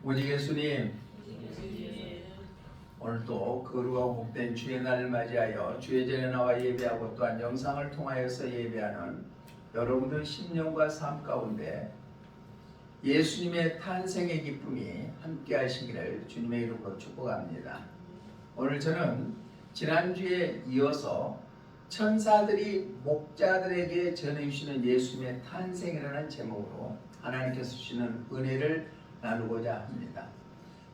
오직 예수님, 오늘도 거룩하고 복된 주의 날을 맞이하여 주의 전에 나와 예배하고 또한 영상을 통하여서 예배하는 여러분들 심령과 삶 가운데 예수님의 탄생의 기쁨이 함께 하시기를 주님의 이름으로 축복합니다. 오늘 저는 지난주에 이어서 천사들이 목자들에게 전해주시는 예수님의 탄생이라는 제목으로 하나님께서 주시는 은혜를 나누고자 합니다.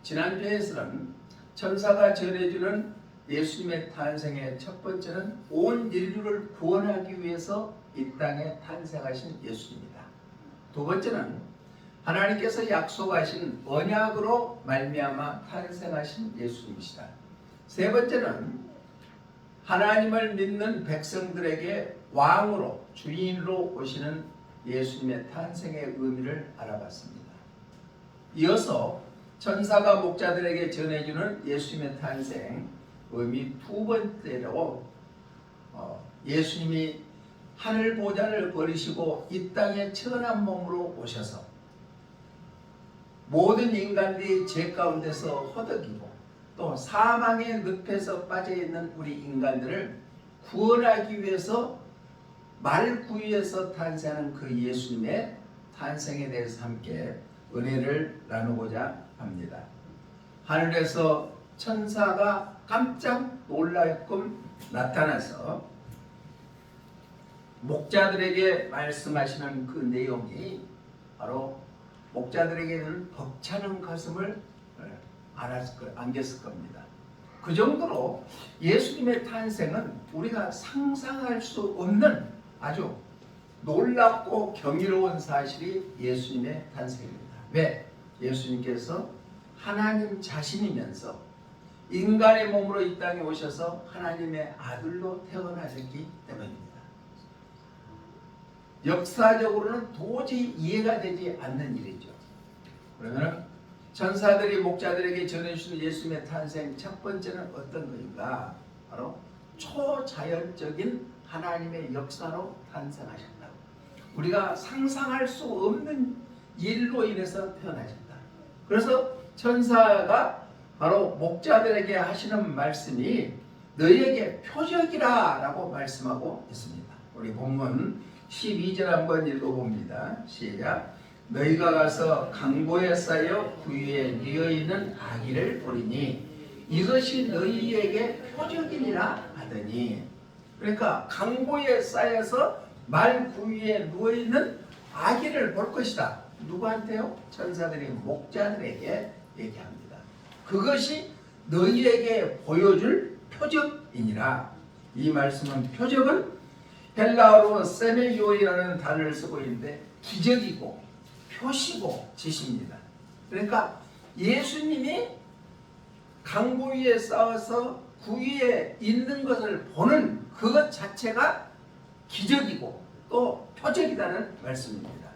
지난주에서는 천사가 전해주는 예수님의 탄생의 첫 번째는 온 인류를 구원하기 위해서 이 땅에 탄생하신 예수님이다. 두 번째는 하나님께서 약속하신 언약으로 말미암아 탄생하신 예수님이시다. 세 번째는 하나님을 믿는 백성들에게 왕으로 주인으로 오시는 예수님의 탄생의 의미를 알아봤습니다. 이어서 천사가 목자들에게 전해주는 예수님의 탄생 의미 두 번째로 예수님이 하늘 보좌를 버리시고 이 땅에 천한 몸으로 오셔서 모든 인간들이 죄 가운데서 허덕이고 또 사망의 늪에서 빠져있는 우리 인간들을 구원하기 위해서 말구유에서 탄생하는 그 예수님의 탄생에 대해서 함께 은혜를 나누고자 합니다. 하늘에서 천사가 깜짝 놀라게끔 나타나서 목자들에게 말씀하시는 그 내용이 바로 목자들에게는 벅차는 가슴을 안겼을 겁니다. 그 정도로 예수님의 탄생은 우리가 상상할 수 없는 아주 놀랍고 경이로운 사실이 예수님의 탄생입니다. 왜? 예수님께서 하나님 자신이면서 인간의 몸으로 이 땅에 오셔서 하나님의 아들로 태어나셨기 때문입니다. 역사적으로는 도저히 이해가 되지 않는 일이죠. 그러면 천사들이 목자들에게 전해주신 예수님의 탄생 첫 번째는 어떤 것인가? 바로 초자연적인 하나님의 역사로 탄생하셨다. 우리가 상상할 수 없는 일로 인해서 태어나셨다. 그래서 천사가 바로 목자들에게 하시는 말씀이 너희에게 표적이라 라고 말씀하고 있습니다. 우리 본문 12절 한번 읽어봅니다. 시작. 너희가 가서 강보에 쌓여 그 위에 누워있는 아기를 보리니 이것이 너희에게 표적이니라 하더니, 그러니까 강보에 쌓여서 말 그 위에 누워있는 아기를 볼 것이다. 누구한테요? 천사들이 목자들에게 얘기합니다. 그것이 너희에게 보여줄 표적이니라. 이 말씀은 표적은 헬라어로 세메요이라는 단어를 쓰고 있는데 기적이고 표시고 지시입니다. 그러니까 예수님이 강보 위에 쌓아서 그 위에 있는 것을 보는 그것 자체가 기적이고 또 표적이라는 말씀입니다.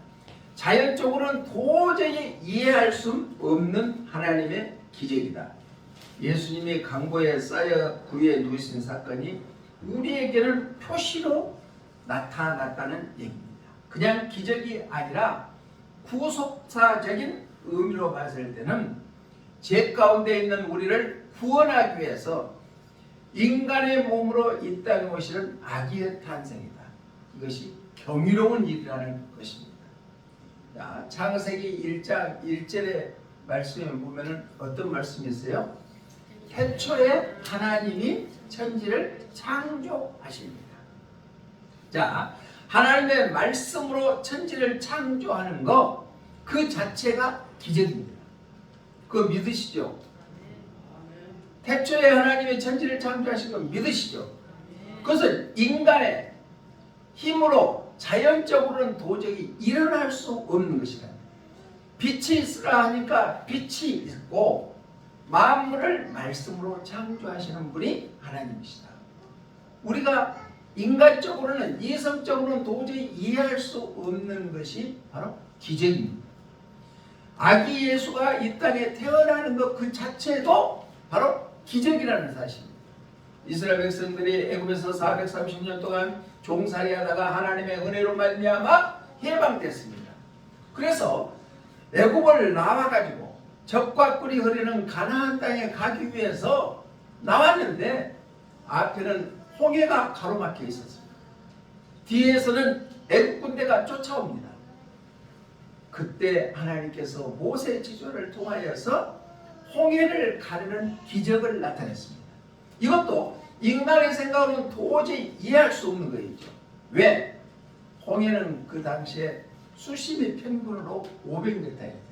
자연적으로는 도저히 이해할 수 없는 하나님의 기적이다. 예수님이 강보에 쌓여 그 위에 누우신 사건이 우리에게는 표시로 나타났다는 얘기입니다. 그냥 기적이 아니라 구속사적인 의미로 봤을 때는 죄 가운데 있는 우리를 구원하기 위해서 인간의 몸으로 이 땅에 오시는 아기의 탄생이다. 이것이 경이로운 일이라는 것입니다. 자, 창세기 1장 1절의 말씀에 보면 어떤 말씀이 있어요? 태초에 하나님이 천지를 창조하십니다. 자, 하나님의 말씀으로 천지를 창조하는 것 그 자체가 기적입니다. 그거 믿으시죠? 태초에 하나님의 천지를 창조하신 거 믿으시죠? 그것을 인간의 힘으로 자연적으로는 도저히 일어날 수 없는 것이다. 빛이 있으라 하니까 빛이 있고 만물을 말씀으로 창조하시는 분이 하나님이시다. 우리가 인간적으로는 이성적으로는 도저히 이해할 수 없는 것이 바로 기적입니다. 아기 예수가 이 땅에 태어나는 것 그 자체도 바로 기적이라는 사실입니다. 이스라엘 백성들이 애굽에서 430년 동안 종살이하다가 하나님의 은혜로 말미암아 해방됐습니다. 그래서 애굽을 나와가지고 적과 꿀이 흐르는 가나안 땅에 가기 위해서 나왔는데 앞에는 홍해가 가로막혀 있었습니다. 뒤에서는 애국 군대가 쫓아옵니다. 그때 하나님께서 모세 지도를 통하여서 홍해를 가르는 기적을 나타냈습니다. 이것도 인간의 생각으로는 도저히 이해할 수 없는 거였죠. 왜? 홍해는 그 당시에 수심이 평균으로 500m에 돼요.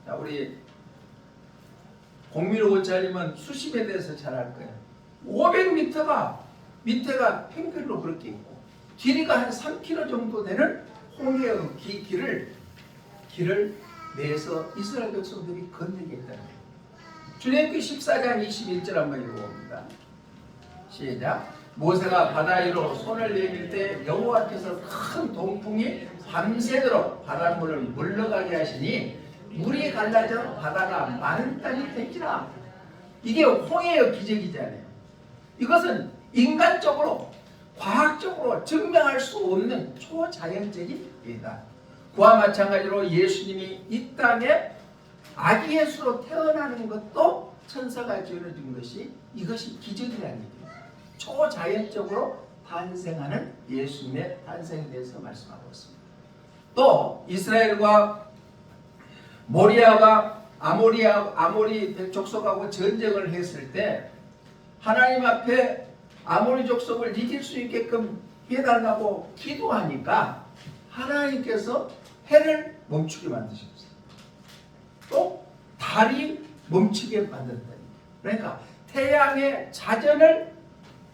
자, 우리 공민호 원장님은 수심에 대해서 잘 알 거예요. 500m가 밑에가 평균으로 그렇게 있고 길이가 한 3km 정도 되는 홍해의 길을 내서 이스라엘 백성들이 건너겠다는 거예요. 출애굽기 14장 21절 한번 읽어봅니다. 시작. 모세가 바다 위로 손을 내밀 때 여호와께서 큰 동풍이 밤새도록 바닷물을 물러가게 하시니 물이 갈라져 바다가 마른 땅이 되지라. 이게 홍해의 기적이잖아요. 이것은 인간적으로 과학적으로 증명할 수 없는 초자연적인 일이다. 그와 마찬가지로 예수님이 이 땅에 아기 예수로 태어나는 것도 천사가 지어준 것이 이것이 기적이라는 얘기입니다. 초자연적으로 탄생하는 예수님의 탄생에 대해서 말씀하고 있습니다. 또 이스라엘과 모리아가 아모리 족속하고 전쟁을 했을 때 하나님 앞에 아모리 족속을 이길 수 있게끔 해달라고 기도하니까 하나님께서 해를 멈추게 만드셨어요. 또 달이 멈추게 만든다. 그러니까 태양의 자전을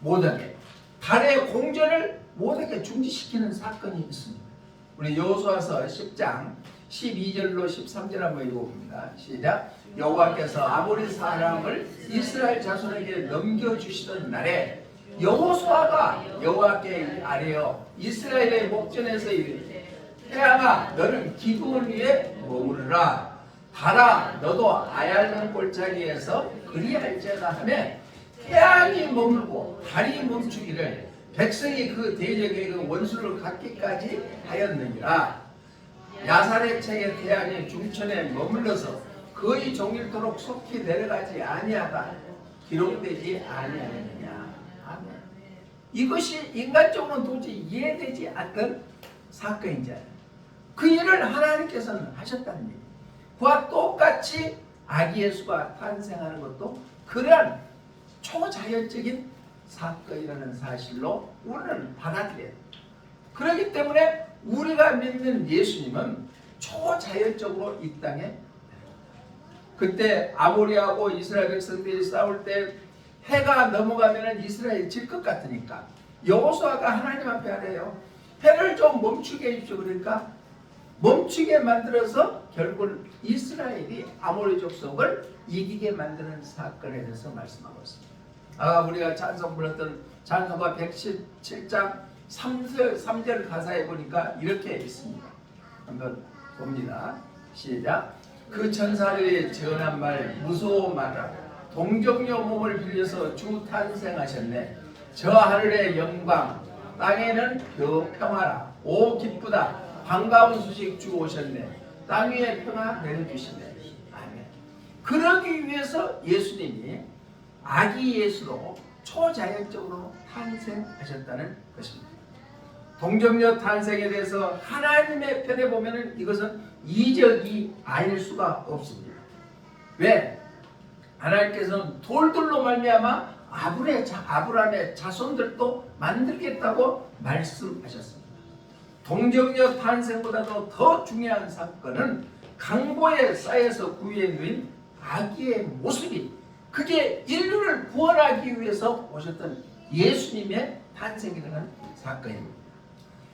못하게, 달의 공전을 못하게 중지시키는 사건이 있습니다. 우리 여호수아서 10장 12절로 13절 한번 읽어봅니다. 시작. 여호와께서 아모리 사람을 이스라엘 자손에게 넘겨주시던 날에 여호수아가 여호와께 아뢰어 이스라엘의 목전에서 이르되 태양아 너는 기둥을 위해 머무르라. 달아 너도 아얄론 골짜기에서 그리할지어다 하며 태양이 머물고 달이 멈추기를 백성이 그 대적의 그 원수를 갖기까지 하였느니라. 야살의 책의 태양이 중천에 머물러서 거의 종일토록 속히 내려가지 아니하다 기록되지 아니하느냐. 아멘. 이것이 인간적으로는 도저히 이해되지 않던 사건이잖아요. 그 일을 하나님께서는 하셨다는 얘기예요. 그와 똑같이 아기 예수가 탄생하는 것도 그러한 초자연적인 사건이라는 사실로 우리는 받아들여야 돼요. 그렇기 때문에 우리가 믿는 예수님은 초자연적으로 이 땅에 그때 아모리하고 이스라엘 백성들이 싸울 때 해가 넘어가면 이스라엘이 질 것 같으니까 여호수아가 하나님 앞에 하래요. 해를 좀 멈추게 해주십시오. 그러니까 멈추게 만들어서 결국 이스라엘이 아모리 족속을 이기게 만드는 사건에 대해서 말씀하고 있습니다. 아까 우리가 찬송 불렀던 찬송가 117장 3절 가사에 보니까 이렇게 있습니다. 한번 봅니다. 시작. 그 천사들이 전한 말 무서워 말라. 동정녀 몸을 빌려서 주 탄생하셨네. 저 하늘의 영광 땅에는 평화라. 오 기쁘다. 반가운 소식 주 오셨네. 땅 위에 평화 내려주시네. 아멘. 그러기 위해서 예수님이 아기 예수로 초자연적으로 탄생하셨다는 것입니다. 동정녀 탄생에 대해서 하나님의 편에 보면은 이것은 이적이 아닐 수가 없습니다. 왜? 하나님께서는 돌들로 말미암아 아브라함의 자손들도 만들겠다고 말씀하셨습니다. 동정녀 탄생보다도 더 중요한 사건은 강보에 쌓여서 구유에 누인 아기의 모습이 그게 인류를 구원하기 위해서 오셨던 예수님의 탄생이라는 사건입니다.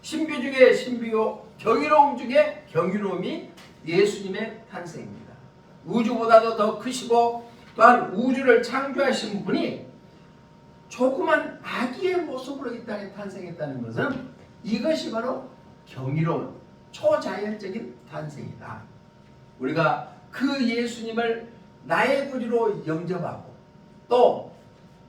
신비 중에 신비요 경이로움 중에 경이로움이 예수님의 탄생입니다. 우주보다도 더 크시고 또한 우주를 창조하신 분이 조그만 아기의 모습으로 이 땅에 탄생했다는 것은 이것이 바로 경이로운 초자연적인 탄생이다. 우리가 그 예수님을 나의 구주로 영접하고 또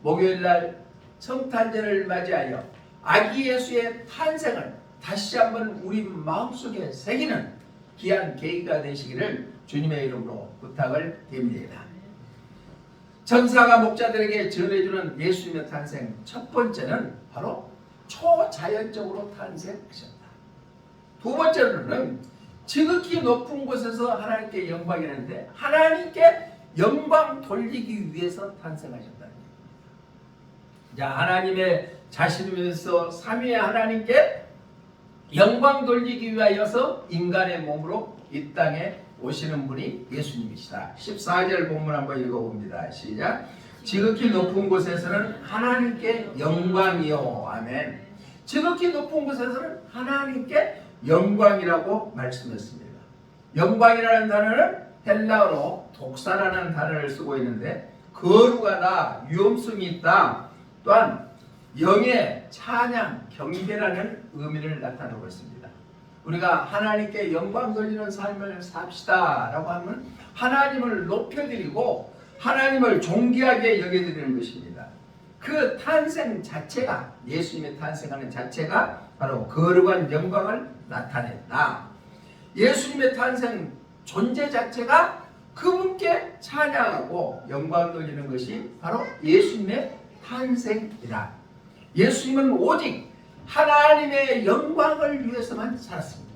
목요일날 성탄절을 맞이하여 아기 예수의 탄생을 다시 한번 우리 마음속에 새기는 귀한 계기가 되시기를 주님의 이름으로 부탁을 드립니다. 전사가 목자들에게 전해주는 예수님의 탄생 첫 번째는 바로 초자연적으로 탄생하셨다. 두 번째로는 지극히 높은 곳에서 하나님께 영광이라는데 하나님께 영광 돌리기 위해서 탄생하셨다. 자, 하나님의 자신이면서 삼위의 하나님께 영광 돌리기 위하여서 인간의 몸으로 이 땅에 오시는 분이 예수님이시다. 14절 본문 한번 읽어봅니다. 시작. 지극히 높은 곳에서는 하나님께 영광이요. 아멘. 지극히 높은 곳에서는 하나님께 영광이라고 말씀했습니다. 영광이라는 단어는 헬라어로 독사라는 단어를 쓰고 있는데 거룩하다, 위엄성이 있다, 또한 영의 찬양, 경배라는 의미를 나타내고 있습니다. 우리가 하나님께 영광 돌리는 삶을 삽시다 라고 하면 하나님을 높여드리고 하나님을 존귀하게 여겨드리는 것입니다. 그 탄생 자체가, 예수님의 탄생하는 자체가 바로 거룩한 영광을 나타냈다. 예수님의 탄생 존재 자체가 그분께 찬양하고 영광 돌리는 것이 바로 예수님의 탄생이다. 예수님은 오직 하나님의 영광을 위해서만 살았습니다.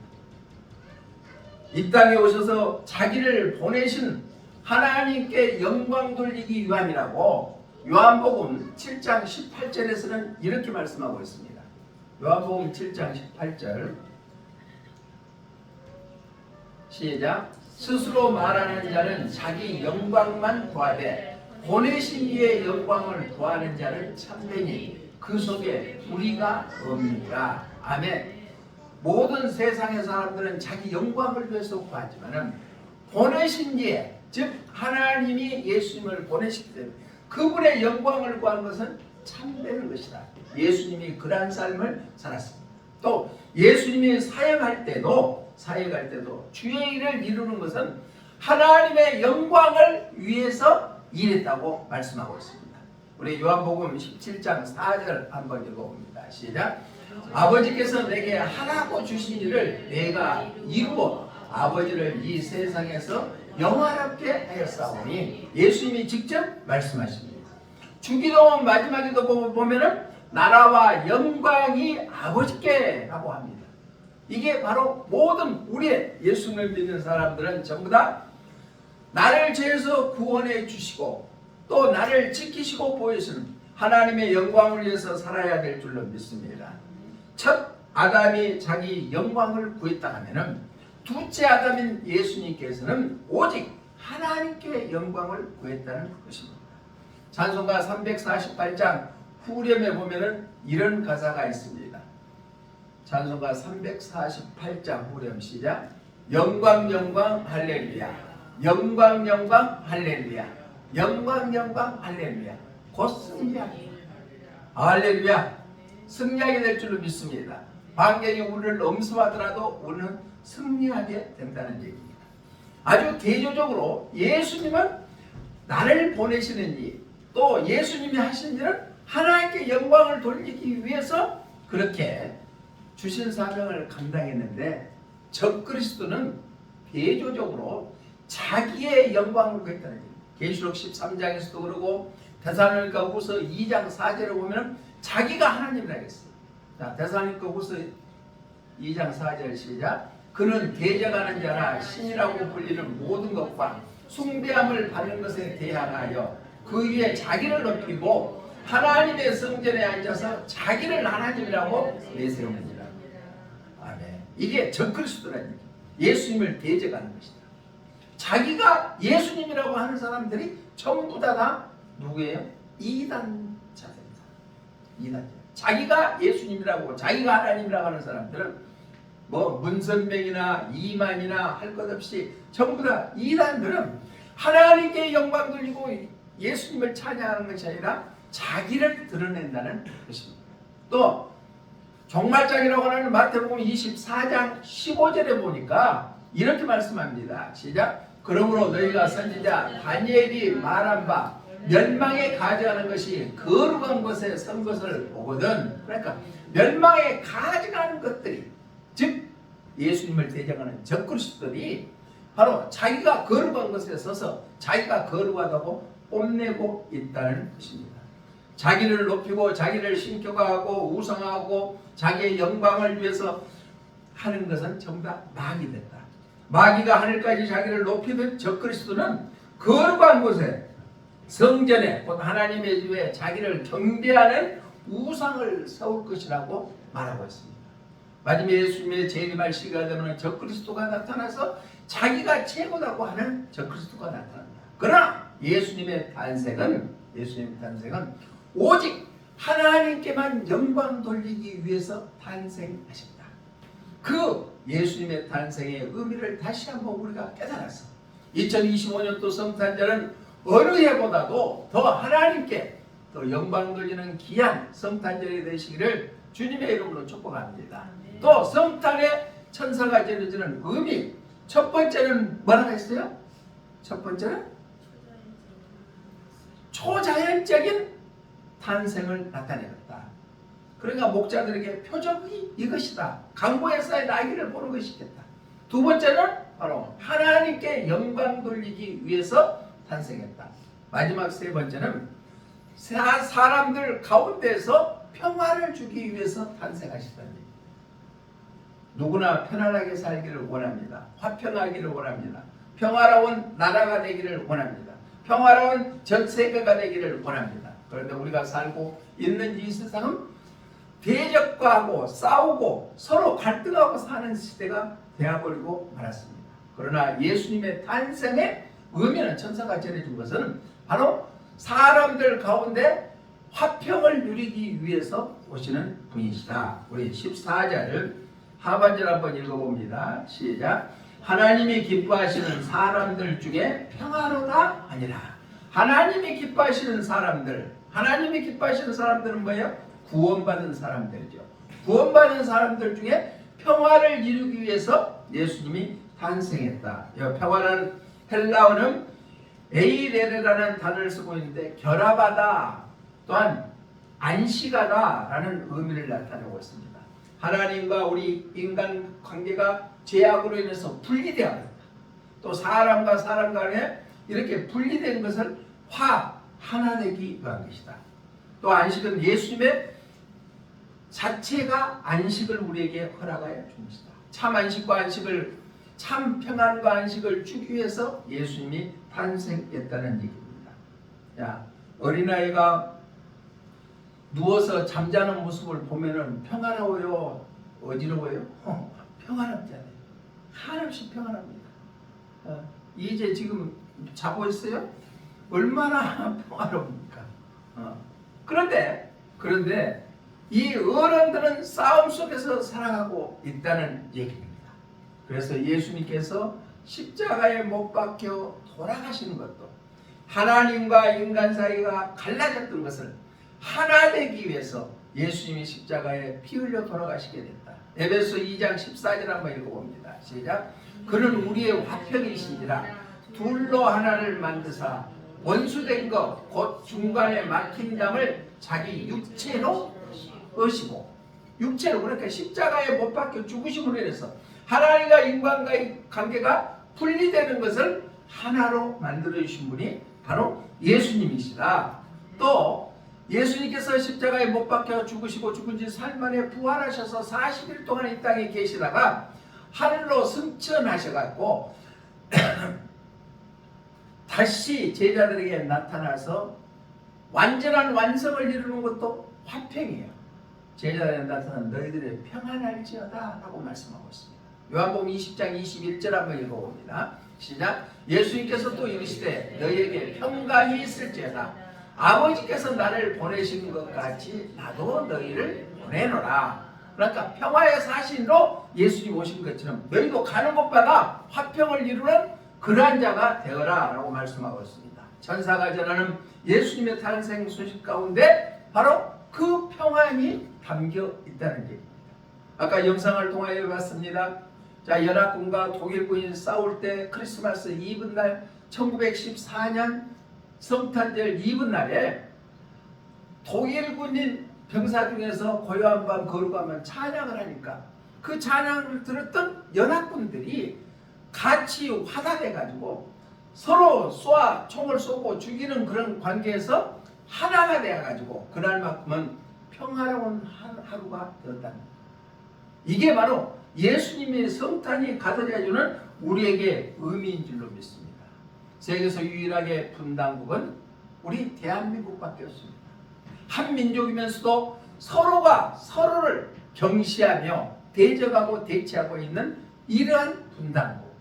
이 땅에 오셔서 자기를 보내신 하나님께 영광 돌리기 위함이라고 요한복음 7장 18절에서는 이렇게 말씀하고 있습니다. 요한복음 7장 18절 시작. 스스로 말하는 자는 자기 영광만 구하되 보내신 이의 영광을 구하는 자는 참되니 그 속에 우리가 없느니라. 아멘. 모든 세상의 사람들은 자기 영광을 위해서 구하지만은 보내신 이의, 즉 하나님이 예수님을 보내시기 때문에 그분의 영광을 구하는 것은 참되는 것이다. 예수님이 그러한 삶을 살았습니다. 또 예수님이 사역할 때도 주의 일을 이루는 것은 하나님의 영광을 위해서 일했다고 말씀하고 있습니다. 우리 요한복음 17장 4절 한번 읽어봅니다. 시작. 아버지께서 내게 하라고 주신 일을 내가 이루고 아버지를 이 세상에서 영화롭게 하였사오니 예수님이 직접 말씀하십니다. 주기도문 마지막에도 보면은 나라와 영광이 아버지께 라고 합니다. 이게 바로 모든 우리의 예수님을 믿는 사람들은 전부 다 나를 죄에서 구원해 주시고 또 나를 지키시고 보이시는 하나님의 영광을 위해서 살아야 될 줄로 믿습니다. 첫 아담이 자기 영광을 구했다 하면은 둘째 아담인 예수님께서는 오직 하나님께 영광을 구했다는 것입니다. 찬송가 348장 후렴에 보면은 이런 가사가 있습니다. 찬송가 348장 후렴 시작. 영광 영광 할렐루야, 영광 영광 할렐루야, 영광 영광 할렐루야. 곧 승리하리. 할렐루야. 승리하게 될 줄로 믿습니다. 환경이 우리를 엄습하더라도 우리는 승리하게 된다는 얘기입니다. 아주 대조적으로 예수님은 나를 보내시는 일, 또 예수님이 하신 일은 하나님께 영광을 돌리기 위해서 그렇게 주신 사명을 감당했는데 적그리스도는 대조적으로 자기의 영광을 구했다는 얘기입니다. 계시록 13장에서도 그러고 데살로니가후서 2장 4절에 보면 자기가 하나님이라 했어요. 자, 데살로니가후서 2장 4절 시작. 그는 대적하는 자라 신이라고 불리는 모든 것과 숭배함을 받는 것에 대항하여 그 위에 자기를 높이고 하나님의 성전에 앉아서 자기를 하나님이라고 내세웁니다. 아멘. 이게 적그리스도라는 얘기예요. 예수님을 대적하는 것이다. 자기가 예수님이라고 하는 사람들이 전부 다 누구예요? 이단자들입니다. 이단자. 자기가 예수님이라고 자기가 하나님이라고 하는 사람들은 뭐 문선명이나 이만이나 할 것 없이 전부 다 이단들은 하나님께 영광 돌리고 예수님을 찬양하는 것이 아니라 자기를 드러낸다는 것입니다. 또 종말장이라고 하는 마태복음 24장 15절에 보니까 이렇게 말씀합니다. 시작. 그러므로 너희가 선지자 다니엘이 말한 바 멸망에 가져가는 것이 거룩한 곳에 선 것을 보거든. 그러니까 멸망에 가져가는 것들이, 즉 예수님을 대적하는 적그리스도들이 바로 자기가 거룩한 것에 서서 자기가 거룩하다고 뽐내고 있다는 것입니다. 자기를 높이고 자기를 신격화하고 우상하고 자기의 영광을 위해서 하는 것은 전부 다 마귀 됐다. 마귀가 하늘까지 자기를 높이던 적그리스도는 거룩한 곳에 성전에 곧 하나님의 집에 자기를 경배하는 우상을 세울 것이라고 말하고 있습니다. 마지막에 예수님의 재림할 시기가 되면 적그리스도가 나타나서 자기가 최고라고 하는 적그리스도가 나타난다. 그러나 예수님의 탄생은 오직 하나님께만 영광 돌리기 위해서 탄생하셨다. 그 예수님의 탄생의 의미를 다시 한번 우리가 깨달았어. 2025년도 성탄절은 어느 해보다도 더 하나님께 또 영광 돌리는 귀한 성탄절이 되시기를 주님의 이름으로 축복합니다. 또 성탄에 천사가 지어주는 의미, 첫 번째는 뭐라고 했어요? 첫 번째는 초자연적인 탄생을 나타내었다. 그러니까 목자들에게 표적이 이것이다. 강보의 쌓인 아기를 보는 것이겠다. 두 번째는 바로 하나님께 영광 돌리기 위해서 탄생했다. 마지막 세 번째는 사람들 가운데서 평화를 주기 위해서 탄생하셨다니. 누구나 편안하게 살기를 원합니다. 화평하기를 원합니다. 평화로운 나라가 되기를 원합니다. 평화로운 전 세계가 되기를 원합니다. 그런데 우리가 살고 있는 이 세상은 대적과하고 싸우고 서로 갈등하고 사는 시대가 되어버리고 말았습니다. 그러나 예수님의 탄생의 의미는 천사가 전해준 것은 바로 사람들 가운데 화평을 누리기 위해서 오시는 분이시다. 우리 14절 하반절 한번 읽어봅니다. 시작. 하나님이 기뻐하시는 사람들 중에 평화로다 아니라. 하나님이 기뻐하시는 사람들은 뭐예요? 구원받은 사람들이죠. 구원받은 사람들 중에 평화를 이루기 위해서 예수님이 탄생했다. 평화는 헬라어는 에이레르라는 단어를 쓰고 있는데 결합하다 또한 안식하다 라는 의미를 나타내고 있습니다. 하나님과 우리 인간 관계가 죄악으로 인해서 분리되어 있다. 또 사람과 사람 간에 이렇게 분리된 것을 하나 되기 위한 것이다. 또 안식은 예수님의 자체가 안식을 우리에게 허락하여 준 것이다. 참 안식과 안식을 참 평안과 안식을 주기 위해서 예수님이 탄생했다는 얘기입니다. 어린아이가 누워서 잠자는 모습을 보면은 평안하고요, 어지러워요? 평안하잖아요. 한없이 평안합니다. 이제 지금 자고 있어요? 얼마나 평화로웁니까? 그런데 이 어른들은 싸움 속에서 살아가고 있다는 얘기입니다. 그래서 예수님께서 십자가에 못 박혀 돌아가시는 것도 하나님과 인간 사이가 갈라졌던 것을 하나 되기 위해서 예수님이 십자가에 피 흘려 돌아가시게 됐다. 에베소 2장 14절 한번 읽어봅니다. 시작. 그는 우리의 화평이신지라 둘로 하나를 만드사 원수된 것 곧 중간에 막힌 담을 자기 육체로 으시고, 육체로, 그러니까 십자가에 못 박혀 죽으심으로 인해서 하나님과 인간과의 관계가 분리되는 것을 하나로 만들어 주신 분이 바로 예수님이시다. 또 예수님께서 십자가에 못 박혀 죽으시고 죽은 지 3일 만에 부활하셔서 40일 동안 이 땅에 계시다가 하늘로 승천하셔갖고 다시 제자들에게 나타나서 완전한 완성을 이루는 것도 화평이에요. 제자들에게 나타난 너희들의 평안할지어다 라고 말씀하고 있습니다. 요한복음 20장 21절 한번 읽어봅니다. 시작. 예수님께서 또 이르시되 너희에게 평강이 있을지어다. 아버지께서 나를 보내신 것 같이 나도 너희를 보내노라. 그러니까 평화의 사신으로 예수님 오신 것처럼 너희도 가는 곳마다 화평을 이루는 그러한 자가 되어라 라고 말씀하고 있습니다. 천사가 전하는 예수님의 탄생 소식 가운데 바로 그 평안이 담겨 있다는 얘기입니다. 아까 영상을 통하여 봤습니다. 연합군과 독일군이 싸울 때 크리스마스 이브날 1914년 성탄절 이브날에 독일군인 병사 중에서 고요한 밤 거룩하면 찬양을 하니까 그 찬양을 들었던 연합군들이 같이 화답해 가지고 서로 총을 쏘고 죽이는 그런 관계에서 하나가 되어 가지고 그날만큼은 평화로운 하루가 되었다. 이게 바로 예수님의 성탄이 가져다 주는 우리에게 의미인 줄로 믿습니다. 세계에서 유일하게 분단국은 우리 대한민국밖에 없습니다. 한 민족이면서도 서로가 서로를 경시하며 대적하고 대치하고 있는 이러한 분단국,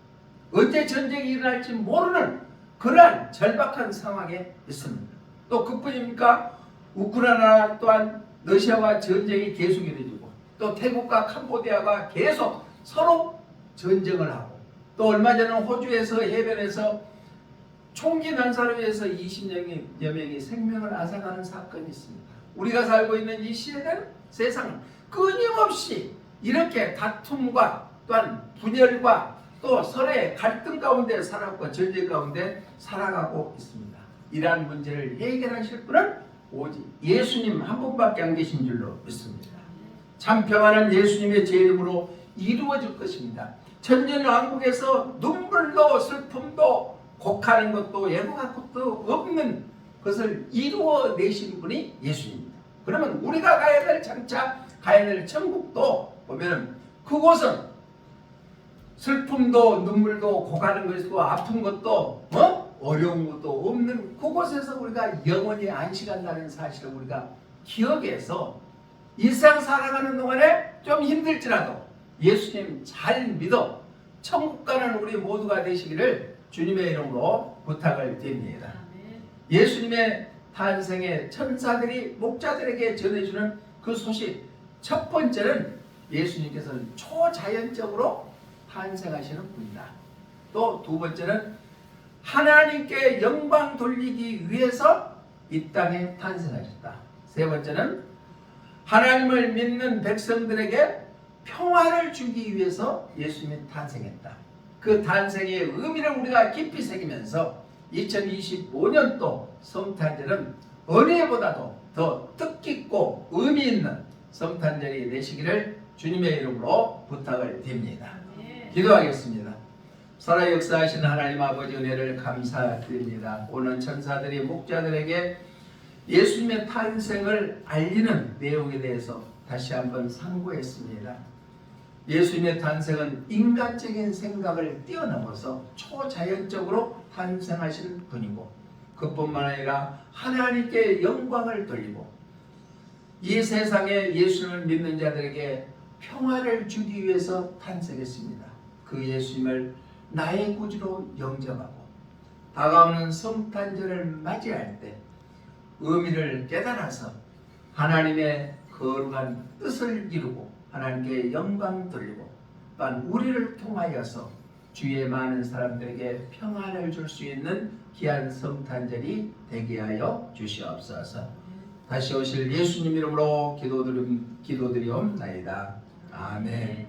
언제 전쟁이 일어날지 모르는 그러한 절박한 상황에 있습니다. 또 그뿐입니까? 우크라이나 또한 러시아와 전쟁이 계속 이루어지고 또 태국과 캄보디아가 계속 서로 전쟁을 하고 또 얼마 전에 호주에서 해변에서 총기 난사를 위해서 20여 명이 생명을 앗아가는 사건이 있습니다. 우리가 살고 있는 이 시대는 세상은 끊임없이 이렇게 다툼과 또한 분열과 또 서로의 갈등 가운데 살아가고 전쟁 가운데 살아가고 있습니다. 이러한 문제를 해결하실 분은 오직 예수님 한 분밖에 안 계신 줄로 믿습니다. 참 평화는 예수님의 제 이름으로 이루어질 것입니다. 천년왕국에서 눈물도 슬픔도 곡하는 것도 애곡할 것도 없는 것을 이루어내신 분이 예수님입니다. 그러면 우리가 가야 될 장차 가야 될 천국도 보면 그곳은 슬픔도 눈물도 고가는 것이고 아픈 것도 어려운 것도 없는 그곳에서 우리가 영원히 안식한다는 사실을 우리가 기억해서 일상 살아가는 동안에 좀 힘들지라도 예수님 잘 믿어 천국 가는 우리 모두가 되시기를 주님의 이름으로 부탁을 드립니다. 예수님의 탄생에 천사들이 목자들에게 전해주는 그 소식, 첫 번째는 예수님께서는 초자연적으로 탄생하시는 분이다. 또 두 번째는 하나님께 영광 돌리기 위해서 이 땅에 탄생하셨다. 세 번째는 하나님을 믿는 백성들에게 평화를 주기 위해서 예수님이 탄생했다. 그 탄생의 의미를 우리가 깊이 새기면서 2025년도 성탄절은 어느해보다도 더 뜻깊고 의미 있는 성탄절이 되시기를 주님의 이름으로 부탁을 드립니다. 기도하겠습니다. 살아 역사하시는 하나님 아버지 은혜를 감사드립니다. 오늘 천사들이 목자들에게 예수님의 탄생을 알리는 내용에 대해서 다시 한번 상고했습니다. 예수님의 탄생은 인간적인 생각을 뛰어넘어서 초자연적으로 탄생하신 분이고 그뿐만 아니라 하나님께 영광을 돌리고 이 세상에 예수님을 믿는 자들에게 평화를 주기 위해서 탄생했습니다. 그 예수님을 나의 구주로 영접하고 다가오는 성탄절을 맞이할 때 의미를 깨달아서 하나님의 거룩한 뜻을 이루고 하나님께 영광 돌리고 또한 우리를 통하여서 주위의 많은 사람들에게 평안을 줄 수 있는 귀한 성탄절이 되게 하여 주시옵소서. 다시 오실 예수님 이름으로 기도드리옵나이다. 아멘.